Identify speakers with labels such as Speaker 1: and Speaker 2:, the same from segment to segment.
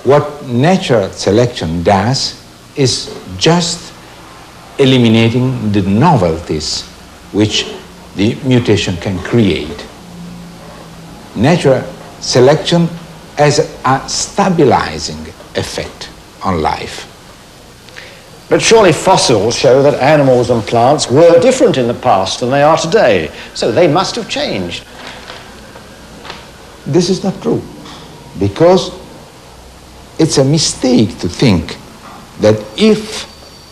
Speaker 1: what natural selection does is just eliminating the novelties which the mutation can create. Natural selection has a stabilizing effect on life.
Speaker 2: But surely fossils show that animals and plants were different in the past than they are today, so they must have changed.
Speaker 1: This is not true, because it's a mistake to think that if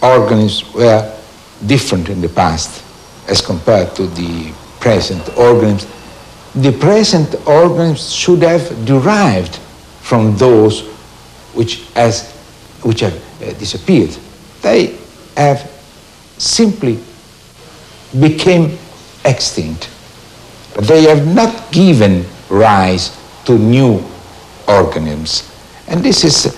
Speaker 1: organisms were different in the past as compared to the present organisms, the present organisms should have derived from those which have disappeared. They have simply become extinct. But they have not given rise to new organisms. And this is,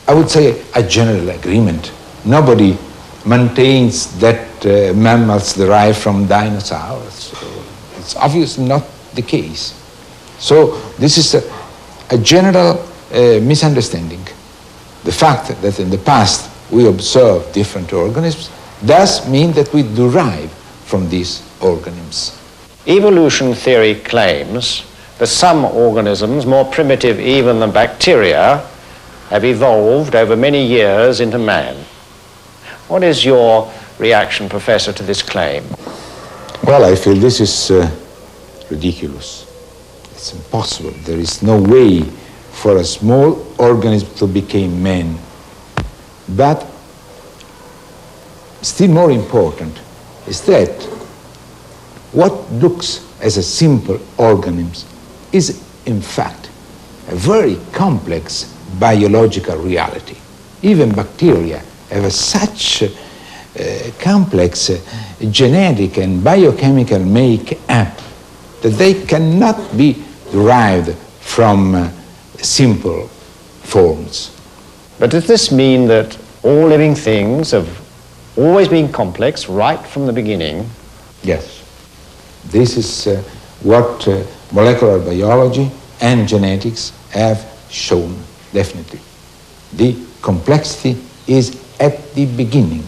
Speaker 1: I would say, a general agreement. Nobody maintains that mammals derive from dinosaurs. It's obviously not the case. So this is a general misunderstanding. The fact that in the past we observe different organisms does mean that we derive from these organisms.
Speaker 2: Evolution theory claims that some organisms, more primitive even than bacteria, have evolved over many years into man. What is your reaction, Professor, to this claim?
Speaker 1: Well, I feel this is ridiculous. It's impossible. There is no way for a small organism to become man. But still more important is that what looks as a simple organism is in fact a very complex biological reality. Even bacteria have such complex genetic and biochemical make-up that they cannot be derived from simple forms.
Speaker 2: But does this mean that all living things have always been complex right from the beginning?
Speaker 1: Yes. This is what molecular biology and genetics have shown, definitely. The complexity is at the beginning.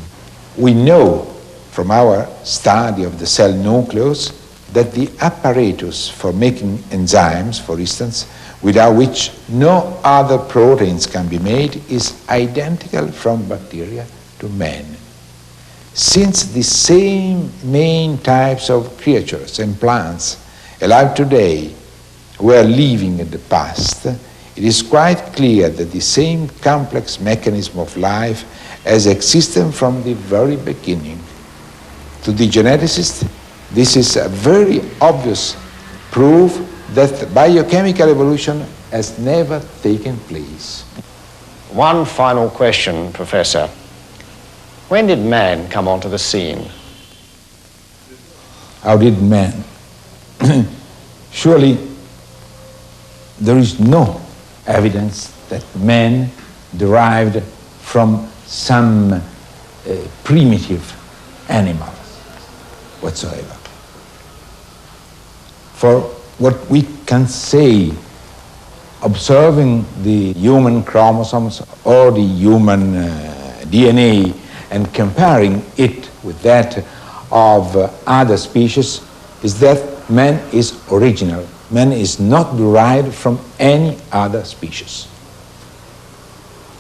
Speaker 1: We know from our study of the cell nucleus that the apparatus for making enzymes, for instance, without which no other proteins can be made, is identical from bacteria to man. Since the same main types of creatures and plants alive today were living in the past, it is quite clear that the same complex mechanism of life has existed from the very beginning. To the geneticist, this is a very obvious proof that biochemical evolution has never taken place.
Speaker 2: One final question, Professor. When did man come onto the scene?
Speaker 1: How did man? Surely there is no evidence that man derived from some primitive animal whatsoever. For what we can say, observing the human chromosomes or the human DNA and comparing it with that of other species, is that man is original. Man is not derived from any other species.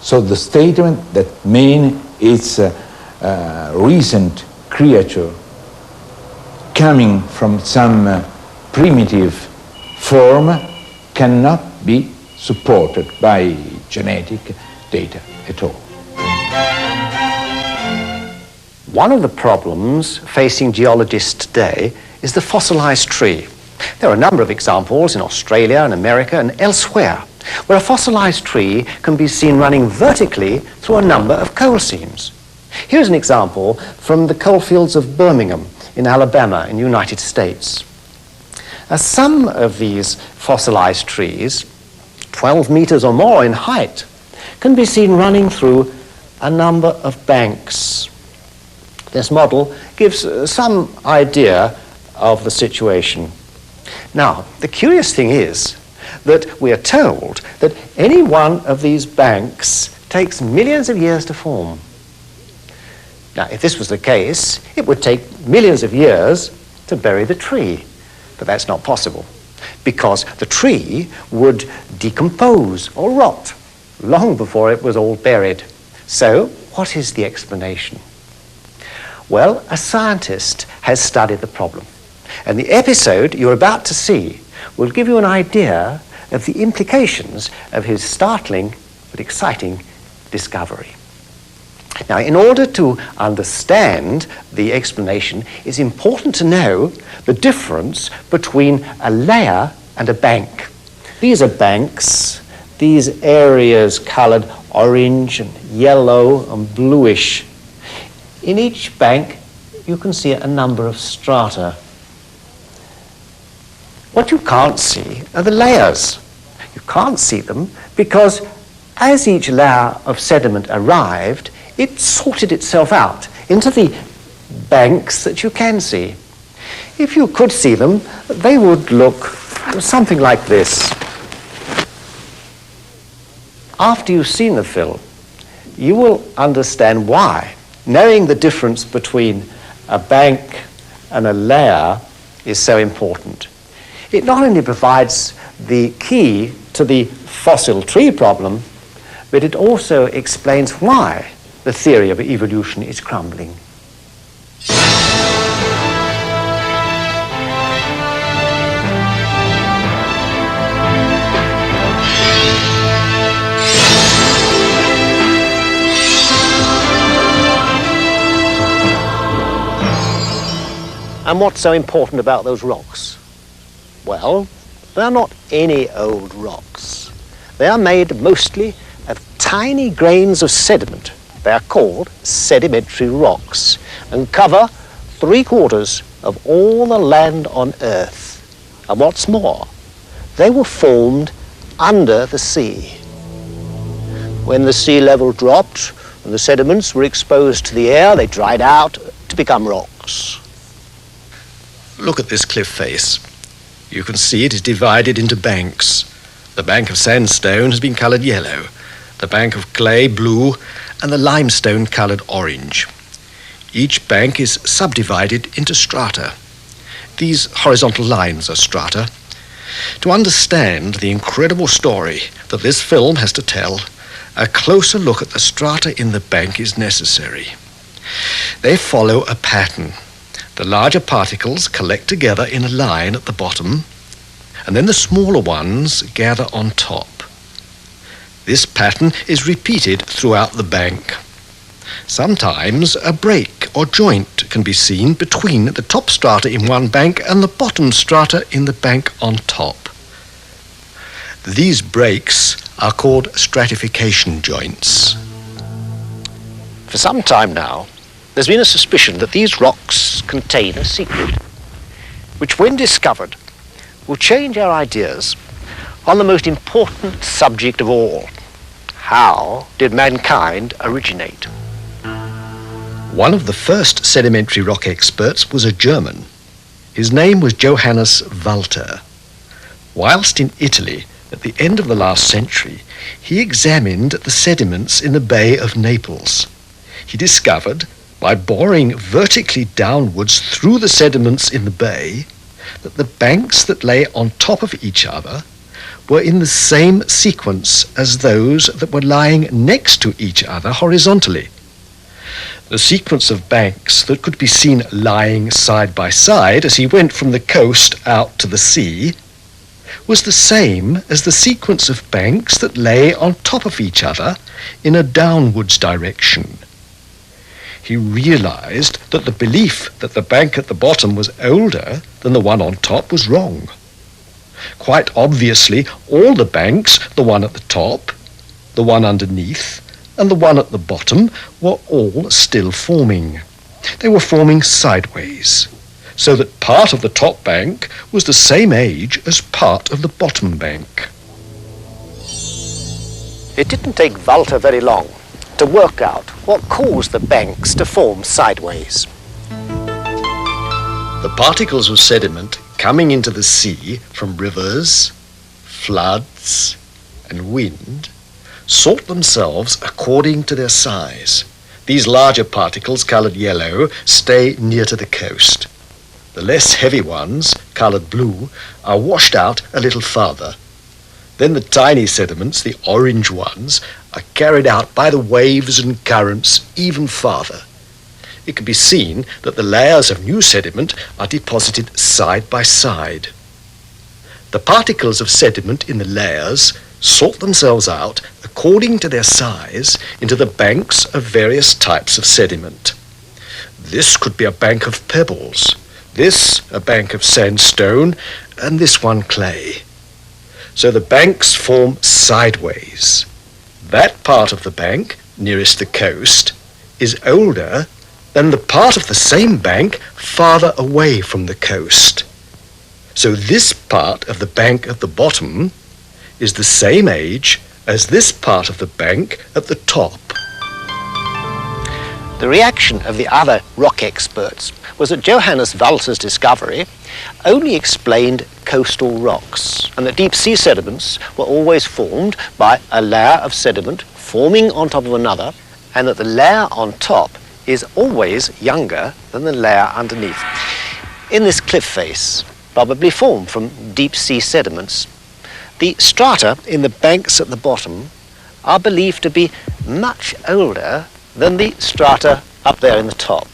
Speaker 1: So the statement that man is a recent creature coming from some primitive form cannot be supported by genetic data at all.
Speaker 2: One of the problems facing geologists today is the fossilized tree. There are a number of examples in Australia and America and elsewhere where a fossilized tree can be seen running vertically through a number of coal seams. Here's an example from the coalfields of Birmingham in Alabama in the United States. Some of these fossilized trees, 12 meters or more in height, can be seen running through a number of banks. This model gives some idea of the situation. Now, the curious thing is that we are told that any one of these banks takes millions of years to form. Now, if this was the case, it would take millions of years to bury the tree. But that's not possible, because the tree would decompose or rot long before it was all buried. So, what is the explanation? Well, a scientist has studied the problem, and the episode you're about to see will give you an idea of the implications of his startling but exciting discovery. Now, in order to understand the explanation, it's important to know the difference between a layer and a bank. These are banks, these areas coloured orange and yellow and bluish. In each bank, you can see a number of strata. What you can't see are the layers. You can't see them because as each layer of sediment arrived, it sorted itself out into the banks that you can see. If you could see them, they would look something like this. After you've seen the film, you will understand why knowing the difference between a bank and a layer is so important. It not only provides the key to the fossil tree problem, but it also explains why the theory of evolution is crumbling. And what's so important about those rocks? Well, they're not any old rocks. They are made mostly of tiny grains of sediment. They are called sedimentary rocks and cover 3/4 of all the land on Earth. And what's more, they were formed under the sea. When the sea level dropped and the sediments were exposed to the air, they dried out to become rocks.
Speaker 3: Look at this cliff face. You can see it is divided into banks. The bank of sandstone has been coloured yellow, the bank of clay blue, and the limestone coloured orange. Each bank is subdivided into strata. These horizontal lines are strata. To understand the incredible story that this film has to tell, a closer look at the strata in the bank is necessary. They follow a pattern. The larger particles collect together in a line at the bottom, and then the smaller ones gather on top. This pattern is repeated throughout the bank. Sometimes a break or joint can be seen between the top strata in one bank and the bottom strata in the bank on top. These breaks are called stratification joints.
Speaker 2: For some time now, there's been a suspicion that these rocks contain a secret, which when discovered will change our ideas on the most important subject of all. How did mankind originate?
Speaker 3: One of the first sedimentary rock experts was a German. His name was Johannes Walter. Whilst in Italy at the end of the last century, he examined the sediments in the Bay of Naples. He discovered, by boring vertically downwards through the sediments in the bay, that the banks that lay on top of each other were in the same sequence as those that were lying next to each other horizontally. The sequence of banks that could be seen lying side by side as he went from the coast out to the sea was the same as the sequence of banks that lay on top of each other in a downwards direction. He realized that the belief that the bank at the bottom was older than the one on top was wrong. Quite obviously, all the banks, the one at the top, the one underneath, and the one at the bottom, were all still forming. They were forming sideways, so that part of the top bank was the same age as part of the bottom bank.
Speaker 2: It didn't take Walter very long to work out what caused the banks to form sideways.
Speaker 3: The particles of sediment coming into the sea from rivers, floods, and wind sort themselves according to their size. These larger particles, coloured yellow, stay near to the coast. The less heavy ones, coloured blue, are washed out a little farther. Then the tiny sediments, the orange ones, are carried out by the waves and currents even farther. It can be seen that the layers of new sediment are deposited side by side. The particles of sediment in the layers sort themselves out according to their size into the banks of various types of sediment. This could be a bank of pebbles, this a bank of sandstone, and this one clay. So the banks form sideways. That part of the bank nearest the coast is older than the part of the same bank farther away from the coast. So this part of the bank at the bottom is the same age as this part of the bank at the top.
Speaker 2: The reaction of the other rock experts was that Johannes Valter's discovery only explained coastal rocks, and that deep sea sediments were always formed by a layer of sediment forming on top of another, and that the layer on top is always younger than the layer underneath. In this cliff face, probably formed from deep sea sediments, the strata in the banks at the bottom are believed to be much older than the strata up there in the top.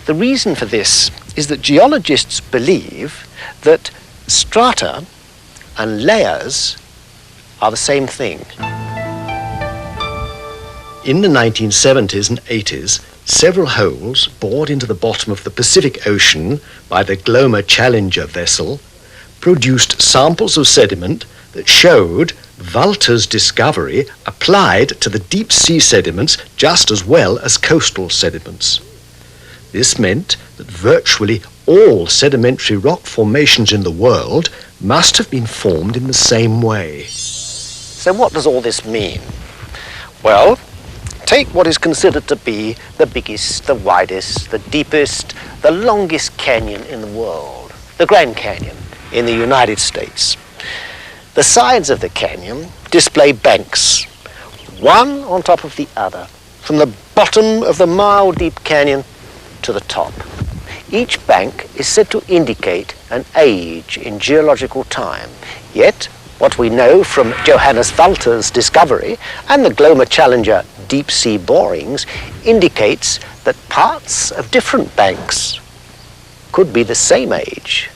Speaker 2: The reason for this is that geologists believe that strata and layers are the same thing.
Speaker 3: In the 1970s and 80s, several holes bored into the bottom of the Pacific Ocean by the Glomar Challenger vessel produced samples of sediment that showed Valter's discovery applied to the deep sea sediments just as well as coastal sediments. This meant that virtually all sedimentary rock formations in the world must have been formed in the same way.
Speaker 2: So what does all this mean? Well, take what is considered to be the biggest, the widest, the deepest, the longest canyon in the world, the Grand Canyon in the United States. The sides of the canyon display banks, one on top of the other, from the bottom of the mile-deep canyon to the top. Each bank is said to indicate an age in geological time, yet what we know from Johannes Valter's discovery and the Glomar Challenger deep-sea borings indicates that parts of different banks could be the same age.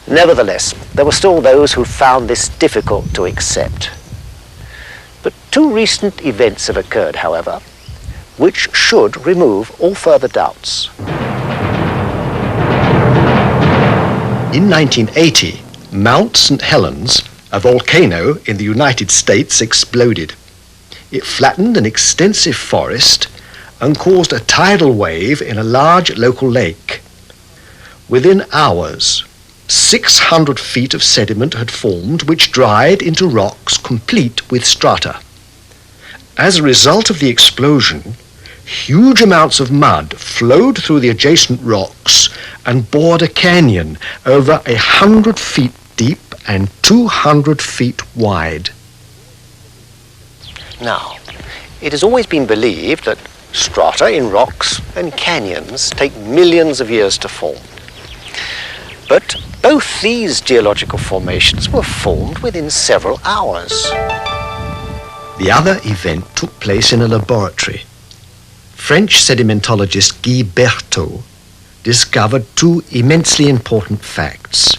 Speaker 2: Nevertheless, there were still those who found this difficult to accept. But two recent events have occurred, however, which should remove all further doubts.
Speaker 3: In 1980, Mount St. Helens, a volcano in the United States, exploded. It flattened an extensive forest and caused a tidal wave in a large local lake. Within hours, 600 feet of sediment had formed, which dried into rocks complete with strata. As a result of the explosion, huge amounts of mud flowed through the adjacent rocks and bored a canyon over 100 feet deep and 200 feet wide.
Speaker 2: Now, it has always been believed that strata in rocks and canyons take millions of years to form. But both these geological formations were formed within several hours.
Speaker 3: The other event took place in a laboratory. French sedimentologist Guy Berthaud discovered two immensely important facts.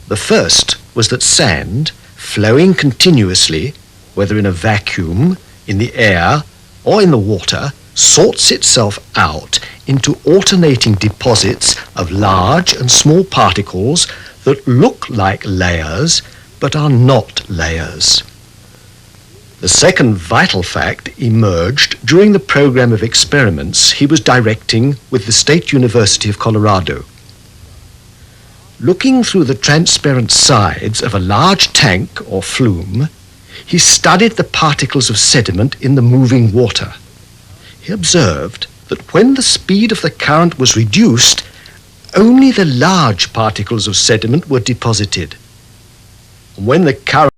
Speaker 3: The first was that sand, flowing continuously, whether in a vacuum, in the air, or in the water, sorts itself out into alternating deposits of large and small particles that look like layers but are not layers. The second vital fact emerged during the program of experiments he was directing with the State University of Colorado. Looking through the transparent sides of a large tank or flume, he studied the particles of sediment in the moving water. He observed that when the speed of the current was reduced, only the large particles of sediment were deposited. When the current